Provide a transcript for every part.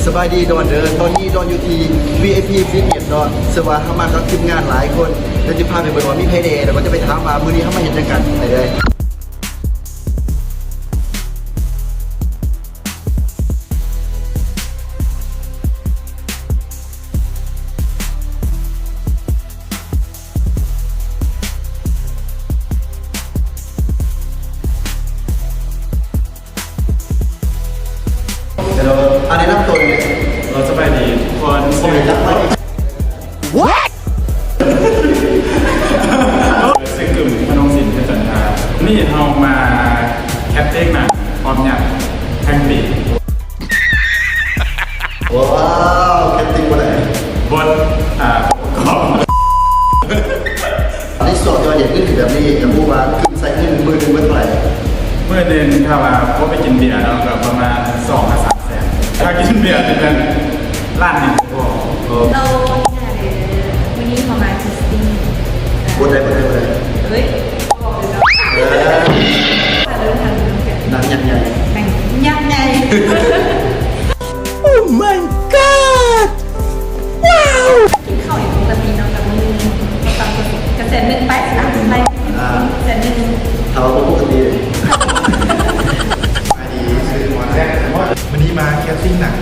สบายดีดอนเดินตอนนี้ดอนอยู่ที่ VIP Fitness ดอนเสื้อว่าเข้ามากับทีมงานหลายคนแล้วจะพาไปเบิ่งว่ามีเพย์เดย์แล้วก็จะไปถามว่ามื้อนี้เข้ามาเห็นจังกันไปเลยเดี๋ยวอันนี้นับตัวเลย เราสบายดีทุกคน ผมเห็นแล้ว What เสกกึ่มพนมสินเพชรจันทรานี่เรามาแคปเต้งหนังพร้อมอย่างแทงปี ว้าวแคปติ้งมาไหน บนประกอบ อันนี้สดจะเห็นขึ้นถึงแบบนี้จะพูดว่าขึ้นใส่ขึ้นมือหนึ่งเมื่อไหร่ เมื่อเดือนถ้าว่าพบไปกินเบียร์เราก็ประมาณ2-3 แสนถ้ากินเบียร์เป็นล้านหนึ่งพอ เราเนี่ยวันนี้ประมาณ16 พูดได้พูดได้พูดได้ เฮ้ยบอกเลยนะเดินทาง หนังยันใหญ่ แข่งยักษ์ใหญ่ Oh my god Wow กินข้าวอย่างปกติเนาะกับมือตามกระแสหนึ่งไปสามไปกระแสหนึ่ง เขาก็ปกติเลย มาดีซื้อหมอนแรกวันนี้มาแคสติ้งหนัง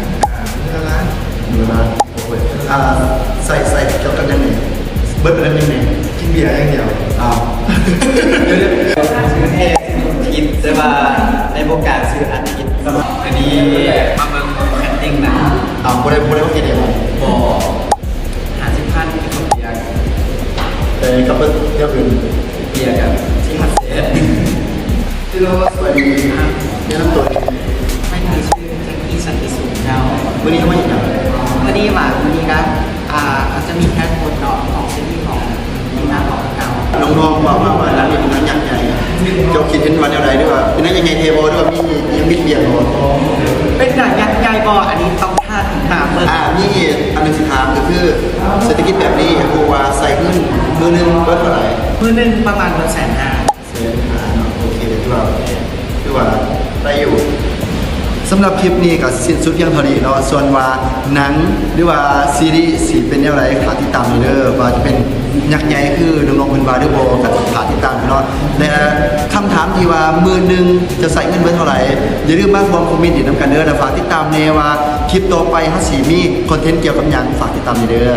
เมื่อร้าน มือมาโอ้โหใส่เกี่ยวกันยังไงเบิร์ดเป็นยังไง กินเบียร์อย่างเดียว อ้าว ซื้อเทศคิดแต่ว่าในโอกาสซื้ออันคิดอันนี้มาเบิ่งแคตติ้งนะ อ้าวพูดได้ว่ากินยังไง บ่50,000ที่เขาเบียร์ แต่กับเบิร์ดเที่ยวอื่น เบียร์กันที่ฮัสเซต ที่เราสวัสดีแนะนำตัว ไม่มีชื่อแจ็คกี้สันติสุขเจ้า วันนี้เขามาเห็นยัง วันนี้ว่าวันนี้ครับอาจจะมีแค่คนเนาะของซีรีส์ของมีหน้าของเก่า น้องๆว่าร้านนี้เป็นร้านยักษ์ใหญ่เจ้าคิดเห็นวันอะไรด้วยว่าเป็นร้านยังไงเทโบด้วยว่ามียังมีเบียร์บ่ เป็นหนังยักษ์ใหญ่บออันนี้ต้องท่าติดตามเบิ่ง นี่อันหนึงสิถามก็คือเศรษฐกิจแบบนี้กูว่าใส่ขึ้นมือหนึงเบิร์ดเท่าไหร่ มื้อนึงประมาณ150,000 โอเคที่ว่าได้อยู่สำหรับคลิปนี้ก็สิ้นสุดเพียงเท่านี้เนาะส่วนว่าหนังหรือว่าซีรีส์สีเป็นอย่างไรฝากติดตามเด้อว่าจะเป็นยักษ์ใหญ่คือน้องๆเพิ่นว่าหรือบ่ก็ฝากติดตามเนาะและคำถามที่ว่ามือหนึงจะใส่เงินเบิดเท่าไหร่อย่าลืมมาร่วมคอมเมนต์อีกนำกันเด้อและฝากติดตามแน่ว่าคลิปต่อไปเฮาสิมีคอนเทนต์เกี่ยวกับหยังฝากติดตามเด้อ